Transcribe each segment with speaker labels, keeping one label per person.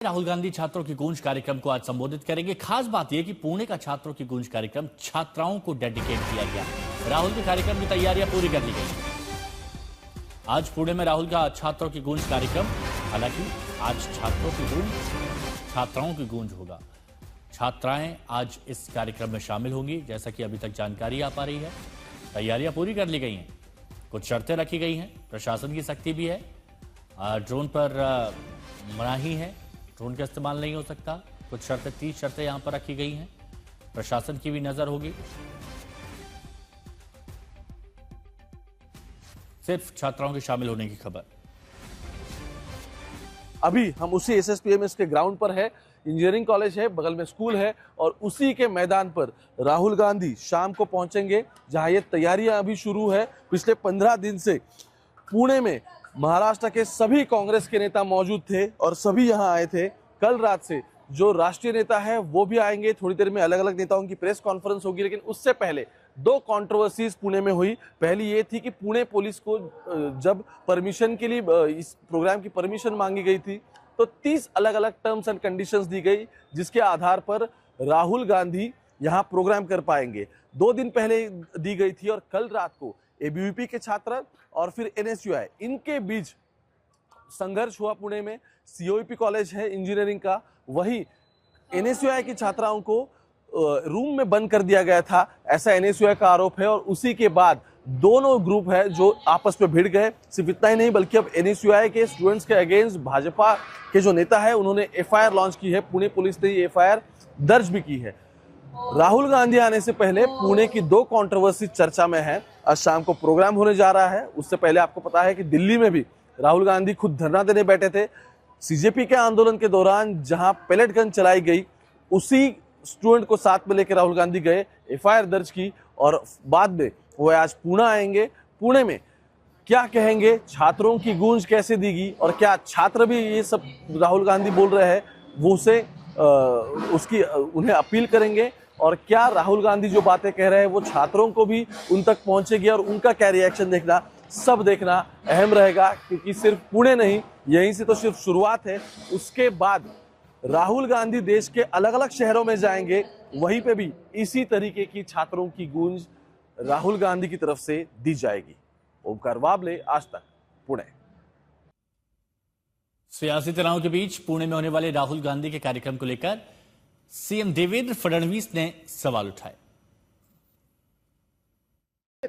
Speaker 1: राहुल गांधी छात्रों की गूंज कार्यक्रम को आज संबोधित करेंगे। खास बात यह कि पुणे का छात्रों की गूंज कार्यक्रम छात्राओं को डेडिकेट किया गया। राहुल के कार्यक्रम की तैयारियां पूरी कर ली गई। आज पुणे में राहुल का छात्रों की गूंज कार्यक्रम, हालांकि आज छात्रों की गूंज छात्राओं की गूंज होगा। छात्राएं आज इस कार्यक्रम में शामिल होंगी, जैसा कि अभी तक जानकारी आ पा रही है। तैयारियां पूरी कर ली गई हैं, कुछ शर्तें रखी गई हैं, प्रशासन की सख्ती भी है। ड्रोन पर मनाही है, ड्रोन का इस्तेमाल नहीं हो सकता। कुछ शर्तें, 30 शर्तें यहां पर रखी गई हैं। प्रशासन की भी नजर होगी। सिर्फ छात्राओं के शामिल होने की खबर।
Speaker 2: अभी हम उसी एसएसपीएमएस के ग्राउंड पर है। इंजीनियरिंग कॉलेज है, बगल में स्कूल है और उसी के मैदान पर राहुल गांधी शाम को पहुंचेंगे, जहां ये तैयारियां अभी शुरू है। पिछले 15 दिन से पुणे में महाराष्ट्र के सभी कांग्रेस के नेता मौजूद थे और सभी यहां आए थे। कल रात से जो राष्ट्रीय नेता है वो भी आएंगे। थोड़ी देर में अलग अलग नेताओं की प्रेस कॉन्फ्रेंस होगी, लेकिन उससे पहले दो कंट्रोवर्सीज पुणे में हुई। पहली ये थी कि पुणे पुलिस को जब परमिशन के लिए इस प्रोग्राम की परमिशन मांगी गई थी तो 30 अलग अलग टर्म्स एंड कंडीशंस दी गई, जिसके आधार पर राहुल गांधी यहां प्रोग्राम कर पाएंगे। 2 दिन पहले दी गई थी और कल रात को एबीवीपी के छात्र और फिर एनएसयूआई, इनके बीच संघर्ष हुआ। पुणे में सीओईपी कॉलेज है इंजीनियरिंग का, वही एनएसयूआई की छात्राओं को रूम में बंद कर दिया गया था, ऐसा एनएसयूआई का आरोप है। और उसी के बाद दोनों ग्रुप है जो आपस में भिड़ गए। सिर्फ इतना ही नहीं, बल्कि अब एनएसयूआई के स्टूडेंट्स के अगेंस्ट भाजपा के जो नेता है उन्होंने एफआईआर लॉन्च की है। पुणे पुलिस ने ये एफआईआर दर्ज भी की है। राहुल गांधी आने से पहले पुणे की 2 कंट्रोवर्सी चर्चा में है। आज शाम को प्रोग्राम होने जा रहा है। उससे पहले आपको पता है कि दिल्ली में भी राहुल गांधी खुद धरना देने बैठे थे। सीजेपी के आंदोलन के दौरान जहां पैलेट गन चलाई गई, उसी स्टूडेंट को साथ में लेकर राहुल गांधी गए, एफआईआर दर्ज की और बाद में वो आज पुणे आएंगे। पुणे में क्या कहेंगे, छात्रों की गूंज कैसे दिगी और क्या छात्र भी ये सब राहुल गांधी बोल रहे हैं वो उसकी उन्हें अपील करेंगे, और क्या राहुल गांधी जो बातें कह रहे हैं वो छात्रों को भी उन तक पहुंचेगी और उनका क्या रिएक्शन देखना, सब देखना अहम रहेगा। क्योंकि सिर्फ पुणे नहीं, यहीं से तो सिर्फ शुरुआत है। उसके बाद राहुल गांधी देश के अलग अलग शहरों में जाएंगे, वहीं पे भी इसी तरीके की छात्रों की गूंज राहुल गांधी की तरफ से दी जाएगी। ओमकार वाबले, आज तक, पुणे।
Speaker 1: सियासी तनाव के बीच पुणे में होने वाले राहुल गांधी के कार्यक्रम को लेकर सीएम देवेंद्र फडणवीस ने सवाल उठाए।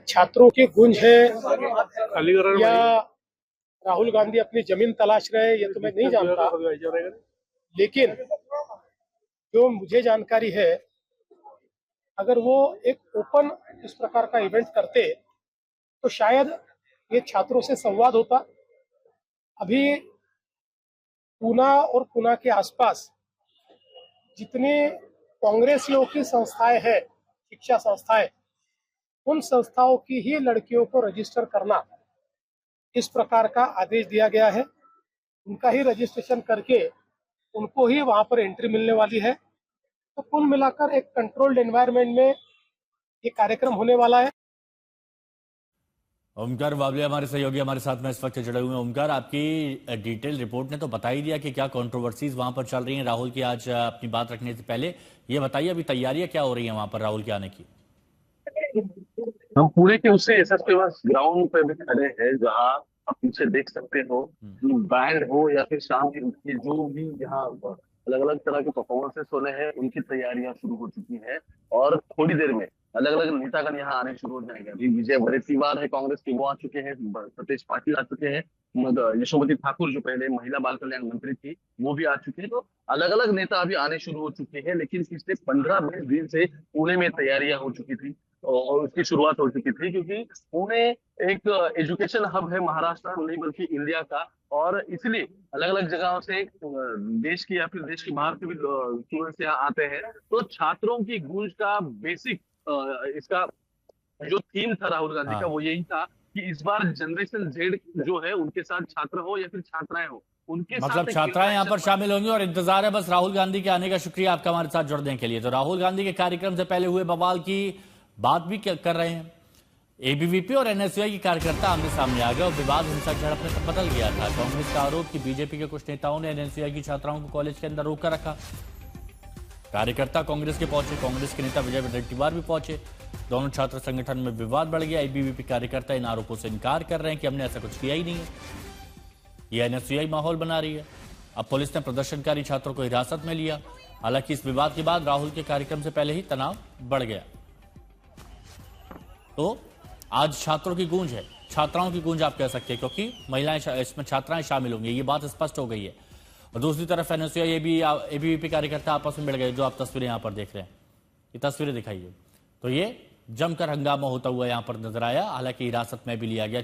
Speaker 3: छात्रों की गूंज है या राहुल गांधी अपनी जमीन तलाश रहे, ये तो मैं नहीं जानता, लेकिन जो मुझे जानकारी है, अगर वो एक ओपन इस प्रकार का इवेंट करते तो शायद ये छात्रों से संवाद होता। अभी पूना और पूना के आसपास जितने कांग्रेसियों की संस्थाएं हैं, शिक्षा संस्थाएं, उन संस्थाओं की ही लड़कियों को रजिस्टर करना, इस प्रकार का आदेश दिया गया है। उनका ही रजिस्ट्रेशन करके उनको ही वहां पर एंट्री मिलने वाली है। तो कुल मिलाकर एक कंट्रोल्ड एनवायरनमेंट में ये कार्यक्रम होने वाला है।
Speaker 1: ओमकार वाबले हमारे सहयोगी हमारे साथ में इस वक्त जुड़े हुए हैं। ओमकार, आपकी डिटेल रिपोर्ट ने तो बता ही दिया कि क्या कंट्रोवर्सीज वहां पर चल रही हैं राहुल की। आज अपनी बात रखने से पहले ये बताइए, अभी तैयारियां क्या हो रही हैं वहां पर राहुल के आने की?
Speaker 4: हम पुणे के उससे एसएसपीएमएस ग्राउंड पे भी खड़े हैं, जहां आप पीछे देख सकते हो कि बैंड हो या फिर शाम की जो भी यहाँ अलग अलग तरह के परफॉर्मेंसेस होने हैं, उनकी तैयारियां शुरू हो चुकी है। और थोड़ी देर में अलग अलग नेतागण यहाँ आने शुरू हो जाएंगे। अभी विजय वडेट्टीवार है कांग्रेस के, वो आ चुके हैं। सतीश पाटिल आ चुके हैं। यशोमती ठाकुर जो पहले महिला बाल कल्याण मंत्री थी, वो भी आ चुके हैं। तो अलग अलग नेता अभी आने शुरू हो चुके हैं। लेकिन पिछले 15-20 दिन से पुणे में तैयारियां हो चुकी थी और उसकी शुरुआत हो चुकी थी, क्योंकि पुणे एक एजुकेशन हब है महाराष्ट्र नहीं बल्कि इंडिया का। और इसलिए अलग अलग जगहों से देश की या फिर देश के बाहर से भी स्टूडेंट्स यहाँ आते हैं। तो छात्रों की गूंज का बेसिक इसका जो थीम था राहुल गांधी का, वो यही था कि इस बार जनरेशन जेड जो है उनके साथ छात्र हो या फिर छात्राएं हो, उनके
Speaker 1: मतलब छात्राएं यहाँ पर शामिल होंगी और इंतजार है बस राहुल गांधी के आने का। शुक्रिया आपका हमारे साथ जुड़ने के लिए। तो राहुल गांधी के कार्यक्रम से पहले हुए बवाल की बात भी कर रहे हैं। एबीवीपी और एनएसयूआई के कार्यकर्ता आमने सामने आ गए और विवाद हिंसक झड़प में बदल गया था। कांग्रेस का आरोप कि बीजेपी के कुछ नेताओं ने एनएसयूआई की छात्राओं को कॉलेज के अंदर रोक कर रखा। कार्यकर्ता कांग्रेस के पहुंचे, कांग्रेस के नेता विजय वडेट्टीवार भी पहुंचे। दोनों छात्र संगठन में विवाद बढ़ गया। एबीवीपी कार्यकर्ता इन आरोपों से इनकार कर रहे हैं कि हमने ऐसा कुछ किया ही नहीं है, यह एनएसयूआई माहौल बना रही है। अब पुलिस ने प्रदर्शनकारी छात्रों को हिरासत में लिया। हालांकि इस विवाद के बाद राहुल के कार्यक्रम से पहले ही तनाव बढ़ गया। तो आज छात्रों की गूंज है, छात्राओं की गूंज आप कह सकते हैं, क्योंकि महिलाएं इसमें छात्राएं शामिल होंगी, ये बात स्पष्ट हो गई है। और दूसरी तरफ एनएसयूआई एबीवीपी कार्यकर्ता आपस में मिल गए, जो आप तस्वीरें यहां पर देख रहे हैं, ये तस्वीरें दिखाइए। तो ये जमकर हंगामा होता हुआ यहां पर नजर आया। हालांकि हिरासत में भी लिया गया।